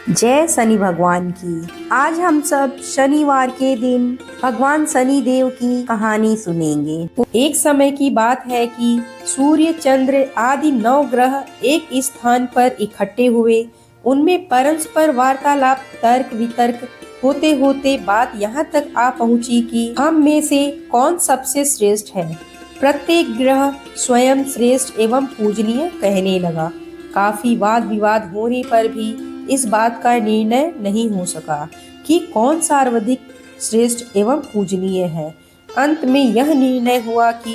जय शनि भगवान की। आज हम सब शनिवार के दिन भगवान शनि देव की कहानी सुनेंगे। एक समय की बात है कि सूर्य, चंद्र आदि 9 ग्रह एक स्थान पर इकट्ठे हुए। उनमें परस्पर वार्तालाप, तर्क वितर्क होते होते बात यहाँ तक आ पहुँची कि हम में से कौन सबसे श्रेष्ठ है। प्रत्येक ग्रह स्वयं श्रेष्ठ एवं पूजनीय कहने लगा। काफी वाद विवाद होने पर भी इस बात का निर्णय नहीं हो सका कि कौन सर्वाधिक श्रेष्ठ एवं पूजनीय है। अंत में यह निर्णय हुआ कि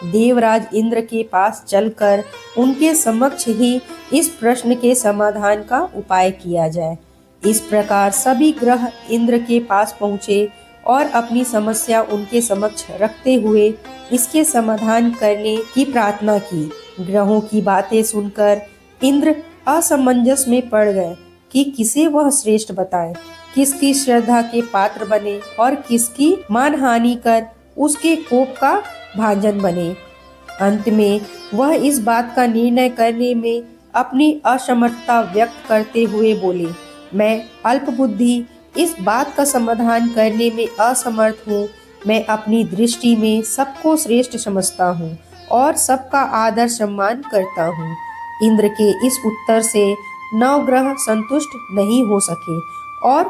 देवराज इंद्र के पास चलकर उनके समक्ष ही इस प्रश्न के समाधान का उपाय किया जाए। इस प्रकार सभी ग्रह इंद्र के पास पहुँचे और अपनी समस्या उनके समक्ष रखते हुए इसके समाधान करने की प्रार्थना की। ग्रहों की बातें सुनकर इंद्र असमंजस में पड़ गए कि किसे वह श्रेष्ठ बताए, किसकी श्रद्धा के पात्र बने और किसकी मानहानि कर उसके कोप का भाजन बने। अंत में वह इस बात का निर्णय करने में अपनी असमर्थता व्यक्त करते हुए बोले, मैं अल्प बुद्धि, इस बात का समाधान करने में असमर्थ हूँ। मैं अपनी दृष्टि में सबको श्रेष्ठ समझता हूँ और सबका आदर सम्मान करता हूँ। इंद्र के इस उत्तर से 9 ग्रह संतुष्ट नहीं हो सके और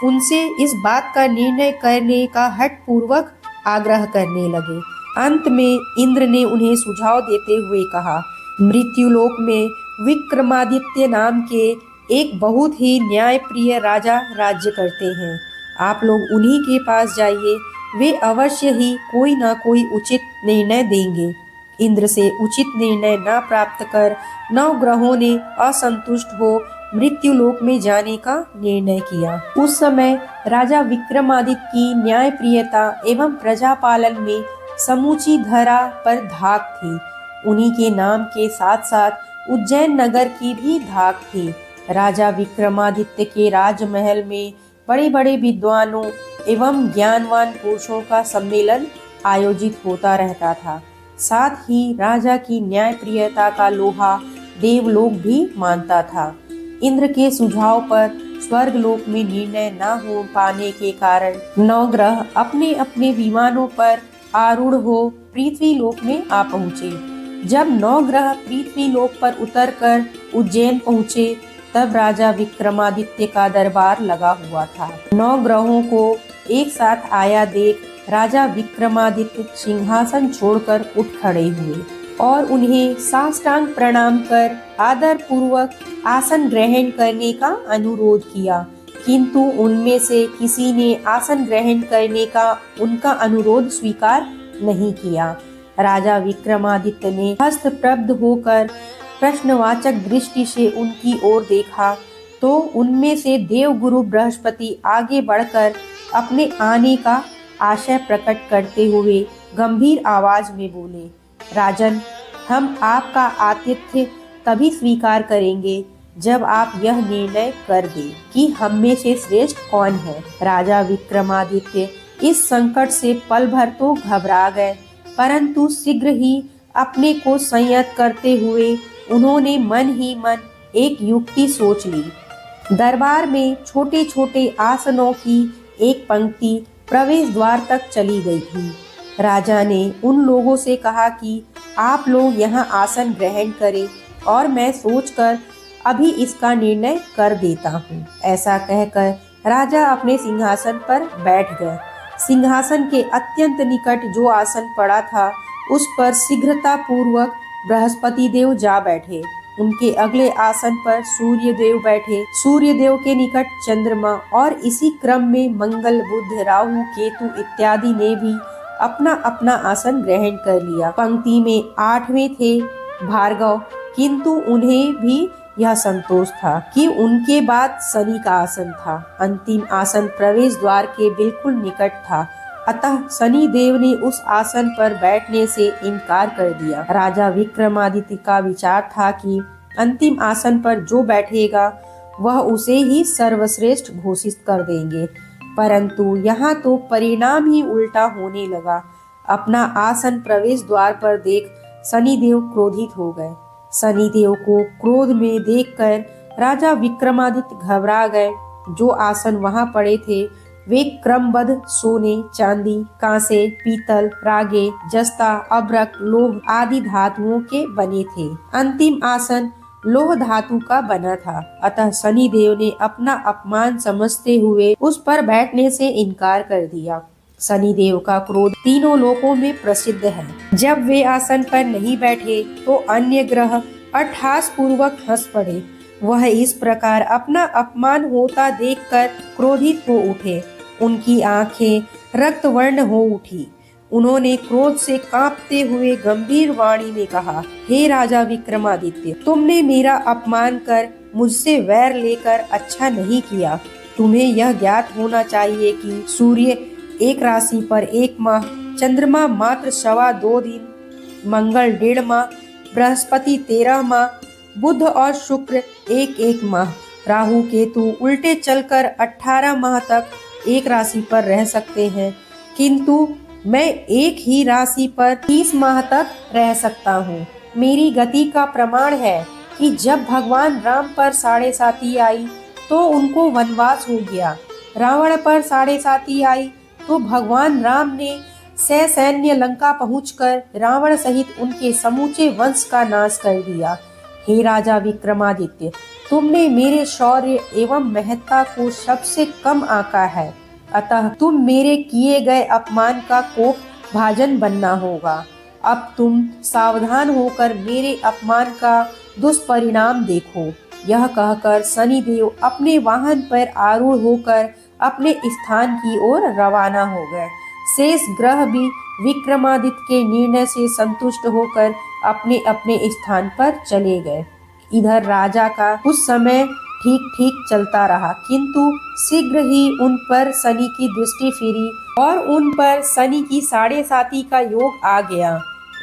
उनसे इस बात का निर्णय करने का हठ पूर्वक आग्रह करने लगे। अंत में इंद्र ने उन्हें सुझाव देते हुए कहा, मृत्युलोक में विक्रमादित्य नाम के एक बहुत ही न्यायप्रिय राजा राज्य करते हैं। आप लोग उन्हीं के पास जाइए, वे अवश्य ही कोई ना कोई उचित निर्णय देंगे। इंद्र से उचित निर्णय न प्राप्त कर 9 ग्रहों ने असंतुष्ट हो मृत्युलोक में जाने का निर्णय किया। उस समय राजा विक्रमादित्य की न्यायप्रियता एवं प्रजापालन में समूची धरा पर धाक थी। उन्हीं के नाम के साथ साथ उज्जैन नगर की भी धाक थी। राजा विक्रमादित्य के राजमहल में बड़े बड़े विद्वानों एवं ज्ञानवान पुरुषों का सम्मेलन आयोजित होता रहता था। साथ ही राजा की न्यायप्रियता का लोहा देवलोक भी मानता था। इंद्र के सुझाव पर स्वर्गलोक में निर्णय न हो पाने के कारण 9 ग्रह अपने अपने विमानों पर आरूढ़ हो पृथ्वी लोक में आ पहुँचे। जब 9 ग्रह पृथ्वी लोक पर उतरकर उज्जैन पहुँचे, तब राजा विक्रमादित्य का दरबार लगा हुआ था। 9 ग्रहों को एक साथ आया देख राजा विक्रमादित्य सिंहासन छोड़कर उठ खड़े हुए और उन्हें साष्टांग प्रणाम कर आदर पूर्वक आसन ग्रहण करने का अनुरोध किया, किंतु उनमें से किसी ने आसन ग्रहण करने का उनका अनुरोध स्वीकार नहीं किया। राजा विक्रमादित्य ने हस्तप्रबद्ध होकर प्रश्नवाचक दृष्टि से उनकी ओर देखा तो उनमें से देवगुरु बृहस्पति आगे बढ़कर अपने आने का आशय प्रकट करते हुए गंभीर आवाज में बोले, राजन, हम आपका आतिथ्य तभी स्वीकार करेंगे जब आप यह निर्णय कर दें कि हम में से श्रेष्ठ कौन है। राजा विक्रमादित्य इस संकट से पल भर तो घबरा गए, परंतु शीघ्र ही अपने को संयत करते हुए उन्होंने मन ही मन एक युक्ति सोच ली। दरबार में छोटे छोटे आसनों की एक पंक्ति प्रवेश द्वार तक चली गई थी। राजा ने उन लोगों से कहा कि आप लोग यहाँ आसन ग्रहण करें और मैं सोचकर अभी इसका निर्णय कर देता हूँ। ऐसा कहकर राजा अपने सिंहासन पर बैठ गए। सिंहासन के अत्यंत निकट जो आसन पड़ा था, उस पर शीघ्रता पूर्वक बृहस्पति देव जा बैठे। उनके अगले आसन पर सूर्य देव बैठे। सूर्य देव के निकट चंद्रमा और इसी क्रम में मंगल, बुध, राहु, केतु इत्यादि ने भी अपना अपना आसन ग्रहण कर लिया। पंक्ति में 8वें थे भार्गव, किंतु उन्हें भी यह संतोष था कि उनके बाद शनि का आसन था। अंतिम आसन प्रवेश द्वार के बिल्कुल निकट था, अतः शनि देव ने उस आसन पर बैठने से इनकार कर दिया। राजा विक्रमादित्य का विचार था कि अंतिम आसन पर जो बैठेगा वह उसे ही सर्वश्रेष्ठ घोषित कर देंगे, परंतु यहाँ तो परिणाम ही उल्टा होने लगा। अपना आसन प्रवेश द्वार पर देख शनिदेव क्रोधित हो गए। शनिदेव को क्रोध में देखकर राजा विक्रमादित्य घबरा गए। जो आसन वहां पड़े थे वे क्रमबद्ध सोने, चांदी, कांसे, पीतल, रागे, जस्ता, अभ्रक, लोह आदि धातुओं के बने थे। अंतिम आसन लोह धातु का बना था। अतः शनिदेव ने अपना अपमान समझते हुए उस पर बैठने से इनकार कर दिया। शनिदेव का क्रोध तीनों लोकों में प्रसिद्ध है। जब वे आसन पर नहीं बैठे तो अन्य ग्रह अट्टहास पूर्वक हंस पड़े। वह इस प्रकार अपना अपमान होता देखकर क्रोधित हो उठे। उनकी आंखें रक्तवर्ण हो उठी। उन्होंने क्रोध से कांपते हुए गंभीर वाणी में कहा, हे राजा विक्रमादित्य, तुमने मेरा अपमान कर मुझसे वैर लेकर अच्छा नहीं किया। तुम्हें यह ज्ञात होना चाहिए कि सूर्य एक राशि पर 1 माह, चंद्रमा मात्र 2.25 दिन, मंगल 1.5 माह, बृहस्पति 13 माह, बुध और शुक्र 1 माह, राहु केतु उल्टे चलकर 18 माह तक एक राशि पर रह सकते हैं, किंतु मैं एक ही राशि पर 30 माह तक रह सकता हूँ। मेरी गति का प्रमाण है कि जब भगवान राम पर 7.5 आई तो उनको वनवास हो गया। रावण पर 7.5 आई तो भगवान राम ने ससैन्य लंका पहुंचकर रावण सहित उनके समूचे वंश का नाश कर दिया। हे राजा विक्रमादित्य, तुमने मेरे शौर्य एवं महत्ता को सबसे कम आंका है। अतः तुम मेरे किए गए अपमान का कोप भाजन बनना होगा। अब तुम सावधान होकर मेरे अपमान का दुष्परिणाम देखो। यह कहकर शनिदेव अपने वाहन पर आरूढ़ होकर अपने स्थान की ओर रवाना हो गए। शेष ग्रह भी विक्रमादित्य के निर्णय से संतुष्ट होकर अपने अपने स्थान पर चले गए। इधर राजा का कुछ समय ठीक ठीक चलता रहा, किंतु शीघ्र ही उन पर शनि की दृष्टि फिरी और उन पर शनि की 7.5 का योग आ गया।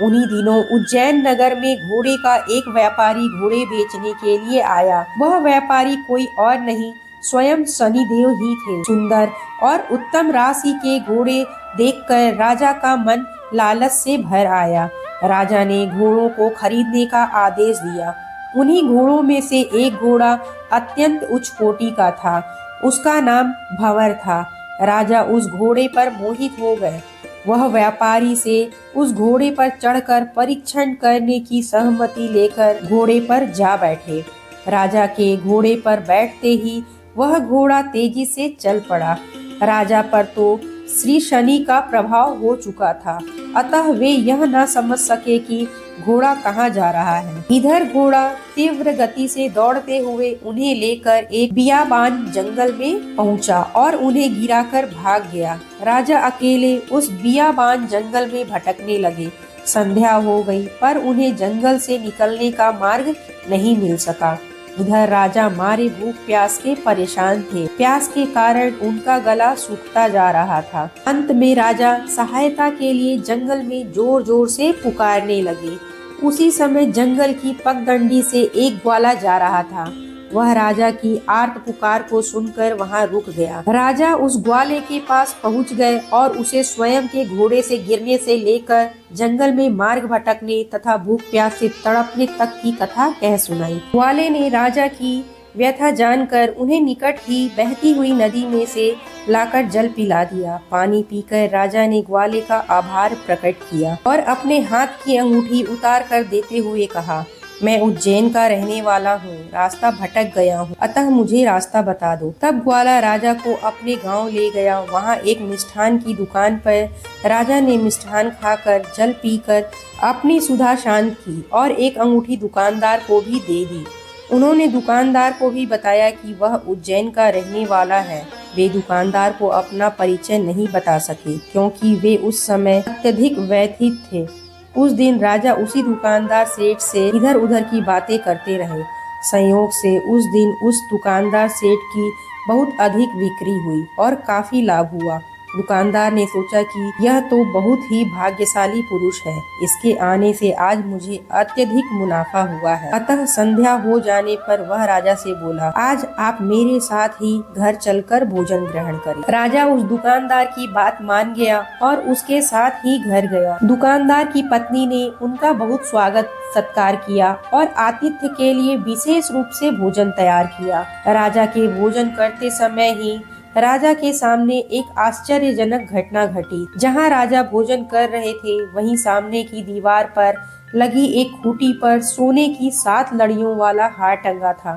उन्हीं दिनों उज्जैन नगर में घोड़े का एक व्यापारी घोड़े बेचने के लिए आया। वह व्यापारी कोई और नहीं, स्वयं शनिदेव ही थे। सुंदर और उत्तम राशि के घोड़े देखकर राजा का मन लालच से भर आया। राजा ने घोड़ों को खरीदने का आदेश दिया। उन्हीं घोड़ों में से एक घोड़ा अत्यंत उच्च कोटि का था। उसका नाम भंवर था। राजा उस घोड़े पर मोहित हो गए। वह व्यापारी से उस घोड़े पर चढ़कर परीक्षण करने की सहमति लेकर घोड़े पर जा बैठे। राजा के घोड़े पर बैठते ही वह घोड़ा तेजी से चल पड़ा। राजा पर तो श्री शनि का प्रभाव हो चुका था, अतः वे यह न समझ सके कि घोड़ा कहाँ जा रहा है। इधर घोड़ा तीव्र गति से दौड़ते हुए उन्हें लेकर एक बियाबान जंगल में पहुंचा और उन्हें गिराकर भाग गया। राजा अकेले उस बियाबान जंगल में भटकने लगे। संध्या हो गई पर उन्हें जंगल से निकलने का मार्ग नहीं मिल सका। इधर राजा मारे भूख प्यास के परेशान थे। प्यास के कारण उनका गला सूखता जा रहा था। अंत में राजा सहायता के लिए जंगल में जोर जोर से पुकारने लगे। उसी समय जंगल की पगडंडी से एक ग्वाला जा रहा था। वह राजा की आर्त पुकार को सुनकर वहां रुक गया। राजा उस ग्वाले के पास पहुंच गए और उसे स्वयं के घोड़े से गिरने से लेकर जंगल में मार्ग भटकने तथा भूख प्यास से तड़पने तक की कथा कह सुनाई। ग्वाले ने राजा की व्यथा जानकर उन्हें निकट ही बहती हुई नदी में से लाकर जल पिला दिया। पानी पीकर राजा ने ग्वाले का आभार प्रकट किया और अपने हाथ की अंगूठी उतार कर देते हुए कहा, मैं उज्जैन का रहने वाला हूँ, रास्ता भटक गया हूँ, अतः मुझे रास्ता बता दो। तब ग्वाला राजा को अपने गांव ले गया। वहाँ एक मिष्ठान की दुकान पर राजा ने मिष्ठान खाकर जल पीकर अपनी सुधा शांत की और एक अंगूठी दुकानदार को भी दे दी। उन्होंने दुकानदार को भी बताया कि वह उज्जैन का रहने वाला है। वे दुकानदार को अपना परिचय नहीं बता सके क्योंकि वे उस समय अत्यधिक व्यथित थे। उस दिन राजा उसी दुकानदार सेठ से इधर उधर की बातें करते रहे। संयोग से उस दिन उस दुकानदार सेठ की बहुत अधिक बिक्री हुई और काफी लाभ हुआ। दुकानदार ने सोचा कि यह तो बहुत ही भाग्यशाली पुरुष है, इसके आने से आज मुझे अत्यधिक मुनाफा हुआ है। अतः संध्या हो जाने पर वह राजा से बोला, आज आप मेरे साथ ही घर चलकर भोजन ग्रहण करें। राजा उस दुकानदार की बात मान गया और उसके साथ ही घर गया। दुकानदार की पत्नी ने उनका बहुत स्वागत सत्कार किया और आतिथ्य के लिए विशेष रूप से भोजन तैयार किया। राजा के भोजन करते समय ही राजा के सामने एक आश्चर्यजनक घटना घटी। जहां राजा भोजन कर रहे थे, वहीं सामने की दीवार पर लगी एक खूंटी पर सोने की 7 लड़ियों वाला हार टंगा था।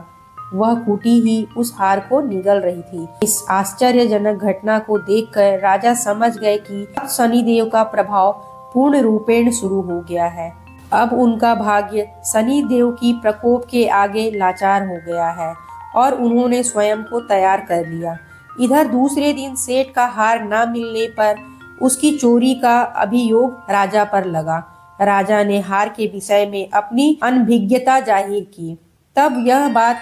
वह खूंटी ही उस हार को निगल रही थी। इस आश्चर्यजनक घटना को देखकर राजा समझ गए कि अब शनिदेव का प्रभाव पूर्ण रूपेण शुरू हो गया है। अब उनका भाग्य शनिदेव की प्रकोप के आगे लाचार हो गया है और उन्होंने स्वयं को तैयार कर लिया। इधर दूसरे दिन सेठ का हार न मिलने पर उसकी चोरी का अभियोग राजा पर लगा। राजा ने हार के विषय में अपनी अनभिज्ञता जाहिर की। तब यह बात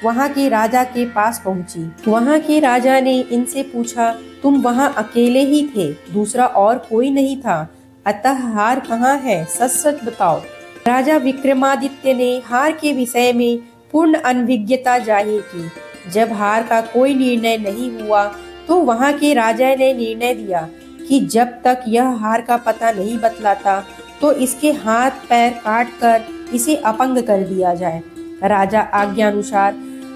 वहाँ के राजा के पास पहुँची। वहाँ के राजा ने इनसे पूछा, तुम वहाँ अकेले ही थे, दूसरा और कोई नहीं था, अतः हार कहाँ है, सच सच बताओ। राजा विक्रमादित्य ने हार के विषय में पूर्ण अनभिज्ञता जाहिर की। जब हार का कोई निर्णय नहीं हुआ तो वहाँ के राजा ने निर्णय दिया कि जब तक यह हार का पता नहीं बतलाता तो इसके हाथ पैर काट कर इसे अपंग कर दिया जाए। राजा आज्ञानुसार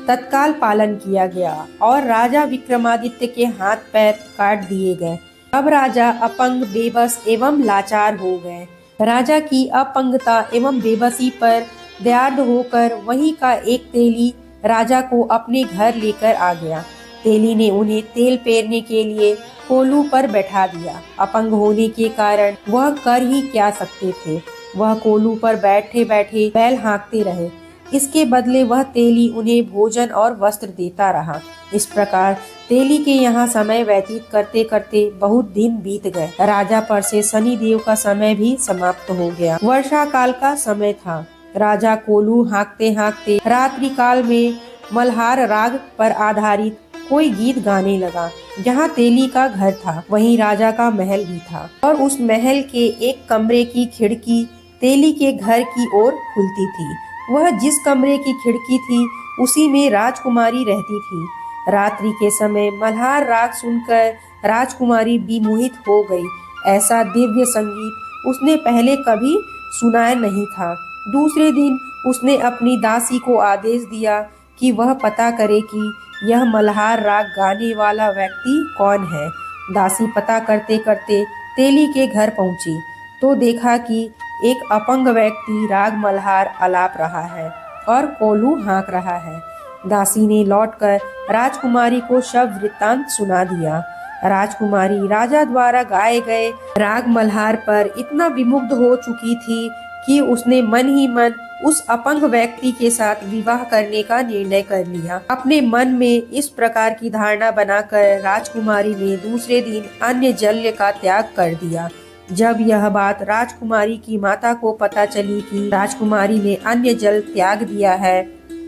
तत्काल पालन किया गया और राजा विक्रमादित्य के हाथ पैर काट दिए गए। अब राजा अपंग, बेबस एवं लाचार हो गए। राजा की अपंगता एवं बेबसी पर दयार्द होकर वहीं का एक तेली राजा को अपने घर लेकर आ गया। तेली ने उन्हें तेल पेरने के लिए कोलू पर बैठा दिया। अपंग होने के कारण वह कर ही क्या सकते थे। वह कोलू पर बैठे बैठे बैल हाँकते रहे। इसके बदले वह तेली उन्हें भोजन और वस्त्र देता रहा। इस प्रकार तेली के यहाँ समय व्यतीत करते करते बहुत दिन बीत गए। राजा पर से शनिदेव का समय भी समाप्त हो गया। वर्षा काल का समय था। राजा कोलू हाँकते हाँकते रात्रि काल में मल्हार राग पर आधारित कोई गीत गाने लगा। जहाँ तेली का घर था, वहीं राजा का महल भी था और उस महल के एक कमरे की खिड़की तेली के घर की ओर खुलती थी। वह जिस कमरे की खिड़की थी, उसी में राजकुमारी रहती थी। रात्रि के समय मल्हार राग सुनकर राजकुमारी विमोहित हो गई। ऐसा दिव्य संगीत उसने पहले कभी सुना नहीं था। दूसरे दिन उसने अपनी दासी को आदेश दिया कि वह पता करे कि यह मल्हार राग गाने वाला व्यक्ति कौन है। दासी पता करते करते तेली के घर पहुंची तो देखा कि एक अपंग व्यक्ति राग मल्हार आलाप रहा है और कोलू हाँक रहा है। दासी ने लौटकर राजकुमारी को शव वृत्तांत सुना दिया। राजकुमारी राजा द्वारा गाए गए राग मल्हार पर इतना विमुग्ध हो चुकी थी कि उसने मन ही मन उस अपंग व्यक्ति के साथ विवाह करने का निर्णय कर लिया। अपने मन में इस प्रकार की धारणा बनाकर राजकुमारी ने दूसरे दिन अन्य जल का त्याग कर दिया। जब यह बात राजकुमारी की माता को पता चली कि राजकुमारी ने अन्य जल त्याग दिया है,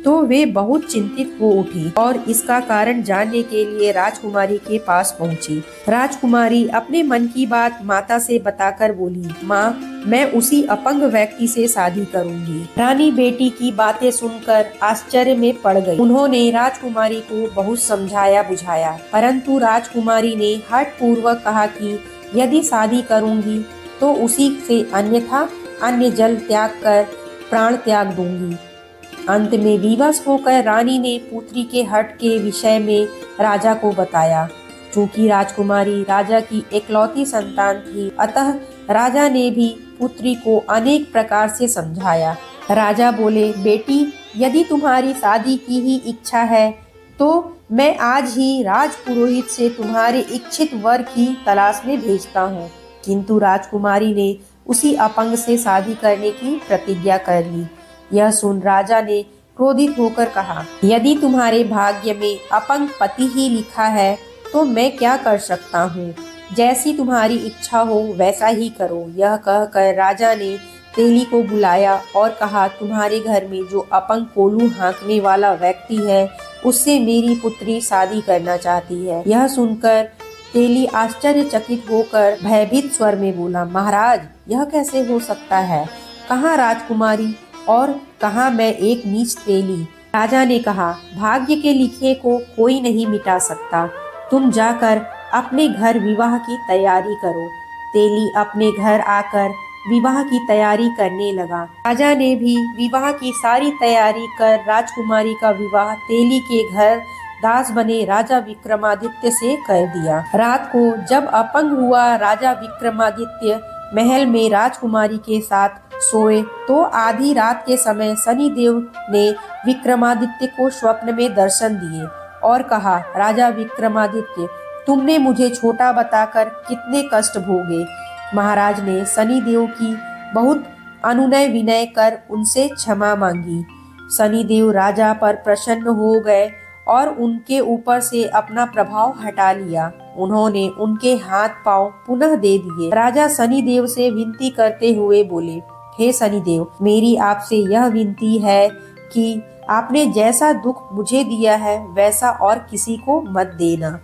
तो वे बहुत चिंतित हो उठी और इसका कारण जानने के लिए राजकुमारी के पास पहुंची। राजकुमारी अपने मन की बात माता से बताकर बोली, माँ, मैं उसी अपंग व्यक्ति से शादी करूंगी। रानी बेटी की बातें सुनकर आश्चर्य में पड़ गई। उन्होंने राजकुमारी को बहुत समझाया बुझाया, परंतु राजकुमारी ने हठ पूर्वक कहा कि यदि शादी करूंगी तो उसी से अन्यथा अन्य जल त्याग कर प्राण त्याग दूंगी। अंत में विवश होकर रानी ने पुत्री के हठ के विषय में राजा को बताया। चूंकि राजकुमारी राजा की एकलौती संतान थी, अतः राजा ने भी पुत्री को अनेक प्रकार से समझाया। राजा बोले, बेटी, यदि तुम्हारी शादी की ही इच्छा है तो मैं आज ही राजपुरोहित से तुम्हारे इच्छित वर की तलाश में भेजता हूँ। किंतु राजकुमारी ने उसी अपंग से शादी करने की प्रतिज्ञा कर ली। यह सुन राजा ने क्रोधित होकर कहा, यदि तुम्हारे भाग्य में अपंग पति ही लिखा है तो मैं क्या कर सकता हूँ। जैसी तुम्हारी इच्छा हो वैसा ही करो। यह कहकर राजा ने तेली को बुलाया और कहा, तुम्हारे घर में जो अपंग कोलू हाँकने वाला व्यक्ति है, उससे मेरी पुत्री शादी करना चाहती है। यह सुनकर तेली आश्चर्यचकित होकर भयभीत स्वर में बोला, महाराज यह कैसे हो सकता है? कहाँ राजकुमारी और कहाँ मैं एक नीच तेली? राजा ने कहा, भाग्य के लिखे को कोई नहीं मिटा सकता। तुम जाकर अपने घर विवाह की तैयारी करो। तेली अपने घर आकर विवाह की तैयारी करने लगा। राजा ने भी विवाह की सारी तैयारी कर राजकुमारी का विवाह तेली के घर दास बने राजा विक्रमादित्य से कर दिया। रात को जब अपंग हुआ राजा विक्रमादित्य महल में राजकुमारी के साथ सोए तो आधी रात के समय शनिदेव ने विक्रमादित्य को स्वप्न में दर्शन दिए और कहा, राजा विक्रमादित्य, तुमने मुझे छोटा बताकर कितने कष्ट भोगे। महाराज ने शनिदेव की बहुत अनुनय विनय कर उनसे क्षमा मांगी। शनिदेव राजा पर प्रसन्न हो गए और उनके ऊपर से अपना प्रभाव हटा लिया। उन्होंने उनके हाथ पांव पुनः दे दिए। राजा शनिदेव से विनती करते हुए बोले, हे शनिदेव, मेरी आपसे यह विनती है कि आपने जैसा दुख मुझे दिया है वैसा और किसी को मत देना।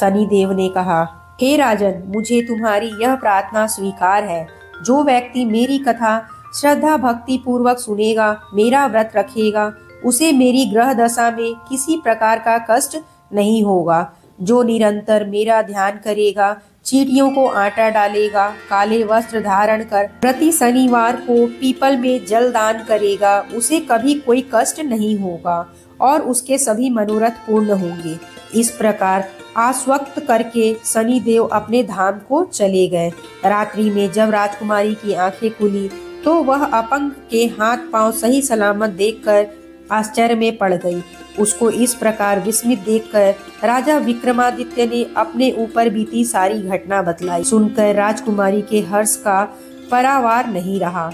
शनिदेव ने कहा, हे राजन, मुझे तुम्हारी यह प्रार्थना स्वीकार है। जो व्यक्ति मेरी कथा श्रद्धा भक्ति पूर्वक सुनेगा, मेरा व्रत रखेगा, उसे मेरी ग्रह दशा में किसी प्रकार का कष्ट नहीं होगा। जो निरंतर मेरा ध्यान करेगा, चींटियों को आटा डालेगा, काले वस्त्र धारण कर प्रति शनिवार को पीपल में जल दान करेगा, उसे कभी कोई कष्ट नहीं होगा और उसके सभी मनोरथ पूर्ण होंगे। इस प्रकार आश्वस्त करके शनिदेव अपने धाम को चले गए। रात्रि में जब राजकुमारी की आंखें खुली तो वह अपंग के हाथ पांव सही सलामत देखकर आश्चर्य में पड़ गई। उसको इस प्रकार विस्मित देखकर राजा विक्रमादित्य ने अपने ऊपर बीती सारी घटना बतलाई। सुनकर राजकुमारी के हर्ष का परावार नहीं रहा।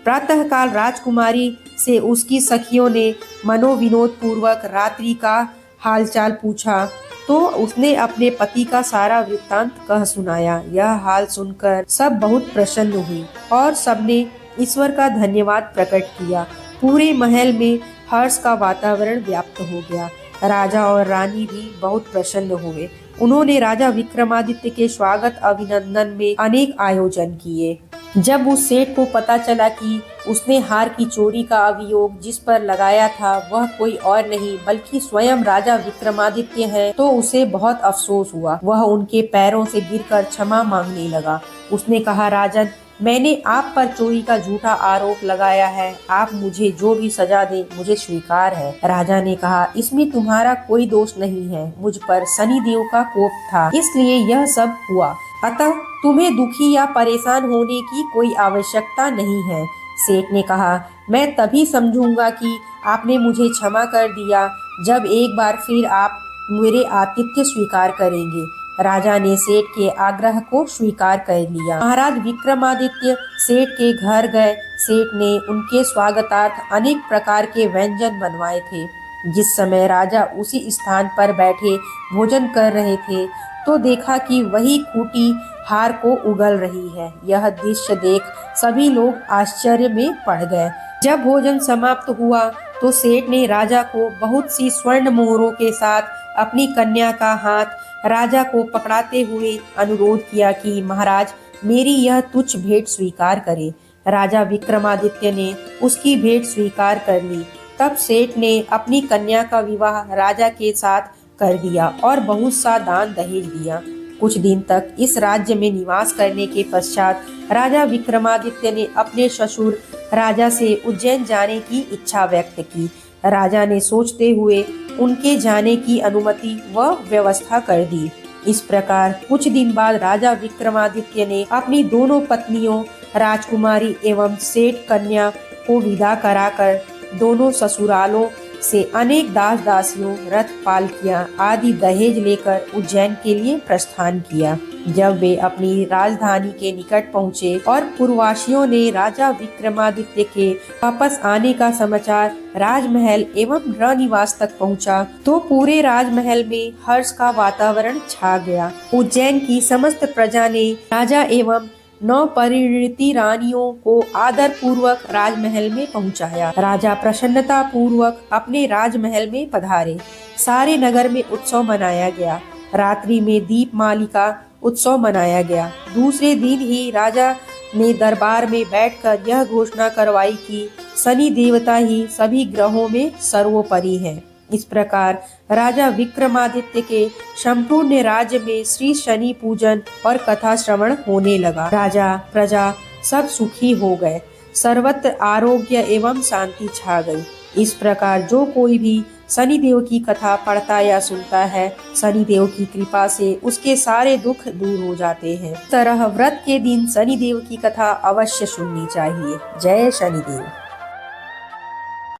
प्रातःकाल राजकुमारी से उसकी सखियों ने मनोविनोद पूर्वक रात्रि का हालचाल पूछा तो उसने अपने पति का सारा वृत्तांत कह सुनाया। यह हाल सुनकर सब बहुत प्रसन्न हुई और सबने ईश्वर का धन्यवाद प्रकट किया। पूरे महल में हर्ष का वातावरण व्याप्त हो गया। राजा और रानी भी बहुत प्रसन्न हुए। उन्होंने राजा विक्रमादित्य के स्वागत अभिनंदन में अनेक आयोजन किए। जब उस सेठ को पता चला कि उसने हार की चोरी का अभियोग जिस पर लगाया था वह कोई और नहीं बल्कि स्वयं राजा विक्रमादित्य है, तो उसे बहुत अफसोस हुआ। वह उनके पैरों से गिरकर क्षमा मांगने लगा। उसने कहा, राजन, मैंने आप पर चोरी का झूठा आरोप लगाया है। आप मुझे जो भी सजा दे मुझे स्वीकार है। राजा ने कहा, इसमें तुम्हारा कोई दोष नहीं है। मुझ पर शनिदेव का कोप था, इसलिए यह सब हुआ। अतः तुम्हें दुखी या परेशान होने की कोई आवश्यकता नहीं है। सेठ ने कहा, मैं तभी समझूंगा कि आपने मुझे क्षमा कर दिया जब एक बार फिर आप मेरे आतिथ्य स्वीकार करेंगे। राजा ने सेठ के आग्रह को स्वीकार कर लिया। महाराज विक्रमादित्य सेठ के घर गए। सेठ ने उनके स्वागतार्थ अनेक प्रकार के व्यंजन बनवाए थे। जिस समय राजा उसी स्थान पर बैठे भोजन कर रहे थे तो देखा कि वही खूंटी हार को उगल रही है। यह दृश्य देख सभी लोग आश्चर्य में पड़ गए। जब भोजन समाप्त हुआ तो सेठ ने राजा को बहुत सी स्वर्ण मोहरों के साथ अपनी कन्या का हाथ राजा को पकड़ाते हुए अनुरोध किया कि महाराज, मेरी यह तुच्छ भेंट स्वीकार करें। राजा विक्रमादित्य ने उसकी भेंट स्वीकार कर ली। तब सेठ ने अपनी कन्या का विवाह राजा के साथ कर दिया और बहुत सा दान दहेज दिया। कुछ दिन तक इस राज्य में निवास करने के पश्चात राजा विक्रमादित्य ने अपने ससुर राजा से उज्जैन जाने की इच्छा व्यक्त की। राजा ने सोचते हुए उनके जाने की अनुमति व व्यवस्था कर दी। इस प्रकार कुछ दिन बाद राजा विक्रमादित्य ने अपनी दोनों पत्नियों राजकुमारी एवं सेठ कन्या को विदा कराकर दोनों ससुरालों से अनेक दास दासियों, रथ पालकियां आदि दहेज लेकर उज्जैन के लिए प्रस्थान किया। जब वे अपनी राजधानी के निकट पहुँचे और पूर्ववासियों ने राजा विक्रमादित्य के वापस आने का समाचार राजमहल एवं रनिवास तक पहुँचा, तो पूरे राजमहल में हर्ष का वातावरण छा गया। उज्जैन की समस्त प्रजा ने राजा एवं 9 परिणीति रानियों को आदर पूर्वक राजमहल में पहुंचाया। राजा प्रसन्नता पूर्वक अपने राजमहल में पधारे। सारे नगर में उत्सव मनाया गया। रात्रि में दीपमालिका उत्सव मनाया गया। दूसरे दिन ही राजा ने दरबार में बैठकर यह घोषणा करवाई कि शनि देवता ही सभी ग्रहों में सर्वोपरि हैं। इस प्रकार राजा विक्रमादित्य के संपूर्ण राज्य में श्री शनि पूजन और कथा श्रवण होने लगा। राजा प्रजा सब सुखी हो गए, सर्वत्र आरोग्य एवं शांति छा गई। इस प्रकार जो कोई भी शनिदेव की कथा पढ़ता या सुनता है, शनिदेव की कृपा से उसके सारे दुख दूर हो जाते हैं। इस तरह व्रत के दिन शनिदेव की कथा अवश्य सुननी चाहिए। जय शनिदेव।